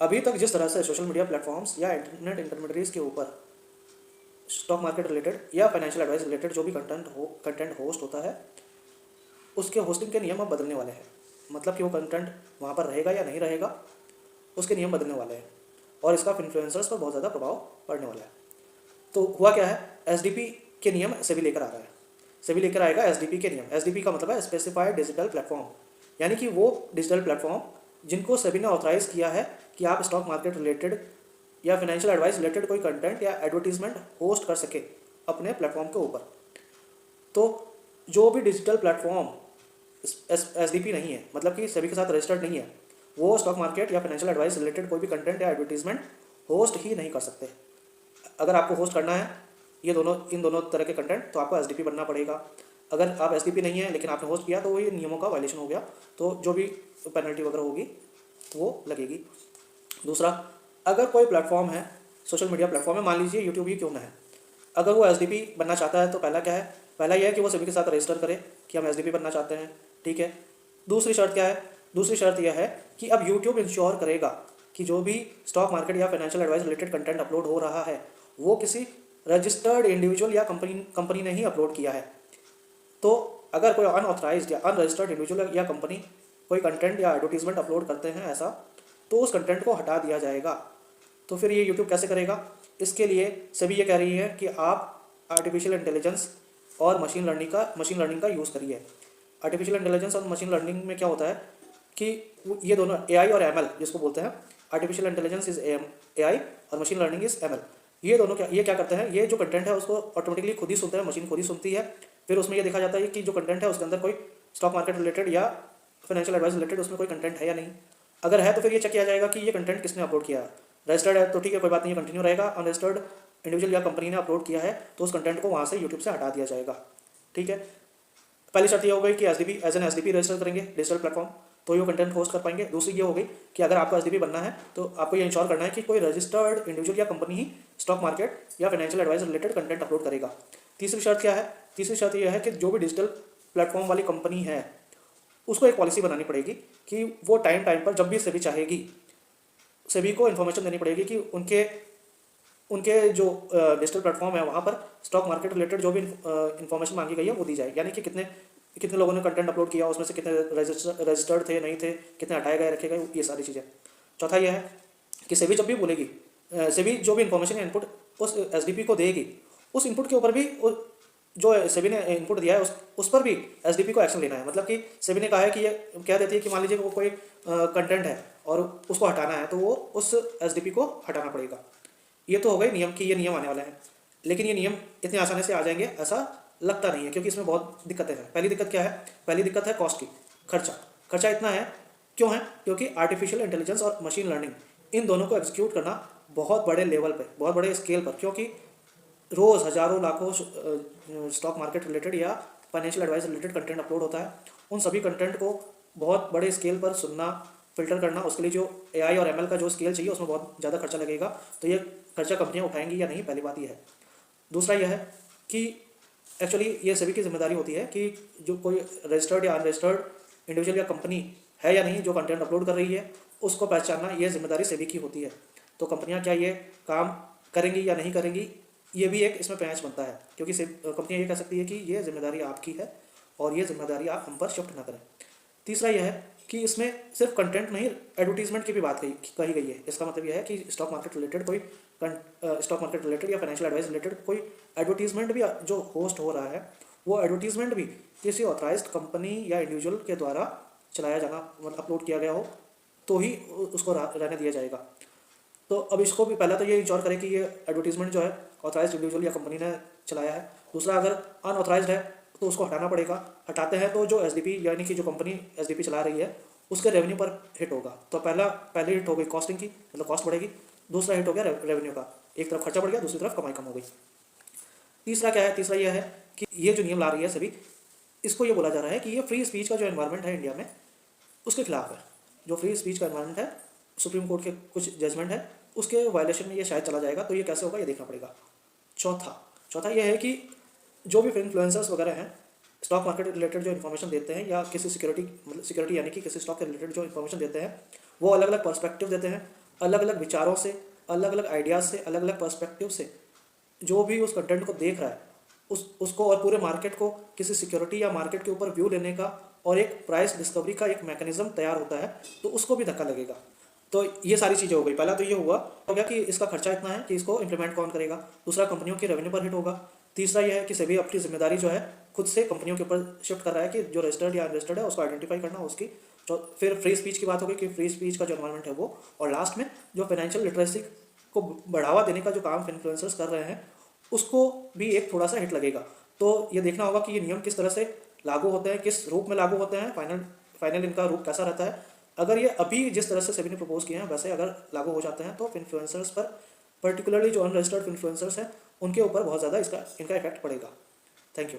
अभी तक जिस तरह से सोशल मीडिया प्लेटफॉर्म्स या इंटरनेट इंटरमीडियरीज के ऊपर स्टॉक मार्केट रिलेटेड या फाइनेंशियल एडवाइस रिलेटेड जो भी कंटेंट होस्ट होता है, उसके होस्टिंग के नियम अब बदलने वाले हैं। मतलब कि वो कंटेंट वहाँ पर रहेगा या नहीं रहेगा, उसके नियम बदलने वाले हैं और इसका इन्फ्लुएंसर्स पर बहुत ज़्यादा प्रभाव पड़ने वाला है। तो हुआ क्या है, एसडीपी के नियम सेबी लेकर आ रहा है। सेबी लेकर आएगा एसडीपी के नियम। एसडीपी का मतलब है स्पेसिफाइड डिजिटल प्लेटफॉर्म, यानी कि वो डिजिटल प्लेटफॉर्म जिनको सेबी ने ऑथराइज किया है कि आप स्टॉक मार्केट रिलेटेड या फाइनेंशियल एडवाइस रिलेटेड कोई कंटेंट या एडवर्टीजमेंट होस्ट कर सके अपने प्लेटफॉर्म के ऊपर। तो जो भी डिजिटल प्लेटफॉर्म एसडीपी नहीं है, मतलब कि सेबी के साथ रजिस्टर्ड नहीं है, वो स्टॉक मार्केट या फाइनेंशियल एडवाइस रिलेटेड कोई भी कंटेंट या एडवर्टीजमेंट होस्ट ही नहीं कर सकते। अगर आपको होस्ट करना है इन दोनों तरह के कंटेंट, तो आपको एसडीपी बनना पड़ेगा। अगर आप एसडीपी नहीं है लेकिन आपने होस्ट किया, तो ये नियमों का वायलेशन हो गया, तो जो भी पेनल्टी वगैरह होगी वो लगेगी। दूसरा, अगर कोई प्लेटफॉर्म है, सोशल मीडिया प्लेटफॉर्म है, मान लीजिए यूट्यूब ही क्यों ना है, अगर वो एसडीपी बनना चाहता है तो पहला क्या है, पहला यह है कि वो सभी के साथ रजिस्टर करे कि हम एसडीपी बनना चाहते हैं, ठीक है। दूसरी शर्त क्या है, दूसरी शर्त यह है कि अब यूट्यूब इंश्योर करेगा कि जो भी स्टॉक मार्केट या financial advice related content upload हो रहा है वो किसी रजिस्टर्ड इंडिविजुअल या कंपनी ने ही अपलोड किया है। तो अगर कोई अनऑथराइज्ड या अनरजिस्टर्ड इंडिविजुअल या कंपनी कोई कंटेंट या एडवर्टीजमेंट अपलोड करते हैं ऐसा, तो उस कंटेंट को हटा दिया जाएगा। तो फिर ये यूट्यूब कैसे करेगा, इसके लिए सभी ये कह रही है कि आप आर्टिफिशियल इंटेलिजेंस और मशीन लर्निंग का यूज़ करिए। आर्टिफिशियल इंटेलिजेंस और मशीन लर्निंग में क्या होता है कि ये दोनों एआई और एमएल जिसको बोलते हैं, आर्टिफिशियल इंटेलिजेंस इज एआई और मशीन लर्निंग इज एमएल। ये क्या करते हैं, ये जो कंटेंट है उसको ऑटोमेटिकली खुद ही सुनते हैं, मशीन खुद ही सुनती है। फिर उसमें ये देखा जाता है कि जो कंटेंट है उसके अंदर कोई स्टॉक मार्केट रिलेटेड या फाइनेंशियल एडवाइस रिलेटेड उसमें कोई कंटेंट है या नहीं। अगर है तो फिर ये चेक किया जाएगा कि ये कंटेंट किसने अपलोड किया है। रजिस्टर्ड है तो ठीक है, कोई बात नहीं, कंटिन्यू रहेगा। अनरजिस्टर्ड इंडिविजुअल या कंपनी ने अपलोड किया है तो उस कंटेंट को वहाँ से यूट्यूब से हटा दिया जाएगा, ठीक है। पहली शर्त ये हो गई कि SDP as an SDP register करेंगे डिजिटल प्लेटफॉर्म, तो ये कंटेंट होस्ट कर पाएंगे। दूसरी ये हो गई कि अगर आपको एसडीपी बनना है तो आपको ये इंश्योर करना है कि कोई रजिस्टर्ड इंडिविजुअल या कंपनी ही स्टॉक मार्केट या financial advice related content upload करेगा। तीसरी शर्त क्या है, तीसरी शर्त यह है कि जो भी डिजिटल प्लेटफॉर्म वाली कंपनी है उसको एक पॉलिसी बनानी पड़ेगी कि वो टाइम टाइम पर जब भी सेबी चाहेगी, सेबी को इन्फॉर्मेशन देनी पड़ेगी कि उनके उनके जो डिजिटल प्लेटफॉर्म है वहाँ पर स्टॉक मार्केट रिलेटेड जो भी इन्फॉर्मेशन मांगी गई है वो दी जाए। यानी कि कितने कितने लोगों ने कंटेंट अपलोड किया, उसमें से कितने रजिस्टर्ड थे नहीं थे, कितने हटाए गए रखे गए, ये सारी चीज़ें। चौथा यह है कि सेबी जब भी बोलेगी, सेबी जो भी इन्फॉर्मेशन या इनपुट उस एसडीपी को देगी, उस इनपुट के ऊपर भी जो सेबी ने इनपुट दिया है उस पर भी एसडीपी को एक्शन लेना है। मतलब कि सेबी ने कहा है कि ये कह देती है कि मान लीजिए वो कोई कंटेंट है और उसको हटाना है, तो वो उस एसडीपी को हटाना पड़ेगा। ये तो हो गए नियम कि ये नियम आने वाले हैं, लेकिन ये नियम इतने आसानी से आ जाएंगे ऐसा लगता नहीं है, क्योंकि इसमें बहुत दिक्कतें हैं। पहली दिक्कत क्या है, पहली दिक्कत है कॉस्ट की, खर्चा। खर्चा इतना है, क्यों है, क्योंकि आर्टिफिशियल इंटेलिजेंस और मशीन लर्निंग इन दोनों को एग्जीक्यूट करना बहुत बड़े लेवल पे, बहुत बड़े स्केल पर, क्योंकि रोज़ हज़ारों लाखों स्टॉक मार्केट रिलेटेड या financial advice related content upload होता है। उन सभी कंटेंट को बहुत बड़े स्केल पर सुनना, फिल्टर करना, उसके लिए जो एआई और एमएल का जो स्केल चाहिए उसमें बहुत ज़्यादा खर्चा लगेगा। तो ये खर्चा कंपनियां उठाएंगी या नहीं, पहली बात यह है। दूसरा यह है कि एक्चुअली ये सभी की जिम्मेदारी होती है कि जो कोई रजिस्टर्ड या अनरजिस्टर्ड इंडिविजुअल या कंपनी है या नहीं जो कंटेंट अपलोड कर रही है, उसको पहचानना ये जिम्मेदारी सभी की होती है। तो कंपनियां क्या ये काम करेंगी या नहीं करेंगी, ये भी एक इसमें पैंच बनता है, क्योंकि कंपनियां ये कह सकती है कि ये जिम्मेदारी आपकी है और ये जिम्मेदारी आप हम पर शिफ्ट ना करें। तीसरा यह है कि इसमें सिर्फ कंटेंट नहीं, एडवर्टीजमेंट की भी बात कही गई है। इसका मतलब यह है कि स्टॉक मार्केट रिलेटेड कोई स्टॉक मार्केट रिलेटेड या फाइनेंशियल एडवाइस रिलेटेड कोई एडवर्टीजमेंट भी जो होस्ट हो रहा है, वो एडवर्टीजमेंट भी किसी ऑथराइज्ड कंपनी या इंडिविजुअल के द्वारा चलाया जाना, मतलब अपलोड किया गया हो तो ही उसको रहने दिया जाएगा। तो अब इसको भी पहला तो ये इंश्योर करें कि ये एडवर्टीजमेंट जो है ऑथराइज्ड इंडिविजुअल या कंपनी ने चलाया है। दूसरा, अगर अनऑथराइज्ड है तो उसको हटाना पड़ेगा। हटाते हैं तो जो एसडीपी यानी कि जो कंपनी एसडीपी चला रही है उसके रेवेन्यू पर हिट होगा। तो पहली हिट हो गई कॉस्टिंग की, मतलब कॉस्ट बढ़ेगी। दूसरा हिट हो गया रेवेन्यू का, एक तरफ खर्चा बढ़ गया, दूसरी तरफ कमाई कम हो गई। तीसरा क्या है, तीसरा यह है कि ये जो नियम ला रही है सभी, इसको ये बोला जा रहा है कि ये फ्री स्पीच का जो एनवायरनमेंट है इंडिया में उसके खिलाफ है। जो फ्री स्पीच का एनवायरनमेंट है, सुप्रीम कोर्ट के कुछ जजमेंट है, उसके वायलेशन में ये शायद चला जाएगा। तो ये कैसे होगा ये देखना पड़ेगा। चौथा यह है कि जो भी इन्फ्लुएंसर्स वगैरह हैं स्टॉक मार्केट रिलेटेड जो इन्फॉर्मेशन देते हैं या किसी सिक्योरिटी यानी कि किसी स्टॉक के रिलेटेड जो इन्फॉर्मेशन देते हैं, वो अलग अलग पर्सपेक्टिव देते हैं, अलग अलग विचारों से, अलग अलग आइडियाज़ से, अलग अलग पर्सपेक्टिव से जो भी उस कंटेंट को देख रहा है उसको और पूरे मार्केट को किसी सिक्योरिटी या मार्केट के ऊपर व्यू लेने का और एक प्राइस डिस्कवरी का एक मैकेनिज्म तैयार होता है, तो उसको भी धक्का लगेगा। तो ये सारी चीज़ें हो गई। पहला तो ये हो गया कि इसका खर्चा इतना है कि इसको इम्प्लीमेंट कौन करेगा। दूसरा, कंपनियों की रेवेन्यू पर हिट होगा। तीसरा ये है कि सेबी अपनी जिम्मेदारी जो है खुद से कंपनियों के ऊपर शिफ्ट कर रहा है कि जो रजिस्टर्ड या अनरजिस्टर्ड है उसको आइडेंटिफाई करना उसकी। तो फिर फ्री स्पीच की बात होगी कि फ्री स्पीच का जो एनवायरमेंट है वो, और लास्ट में जो फाइनेंशियल लिटरेसी को बढ़ावा देने का जो काम इन्फ्लुएंसर्स कर रहे हैं उसको भी एक थोड़ा सा हिट लगेगा। तो ये देखना होगा कि ये नियम किस तरह से लागू होते हैं, किस रूप में लागू होते हैं, फाइनल इनका रूप कैसा रहता है। अगर ये अभी जिस तरह से सेबी ने प्रपोज किए हैं वैसे अगर लागू हो जाते हैं तो इन्फ्लुएंसर्स पर, पर्टिकुलरली जो अनरजिस्टर्ड इन्फ्लुएंसर्स हैं उनके ऊपर बहुत ज़्यादा इनका इफेक्ट पड़ेगा। Thank you.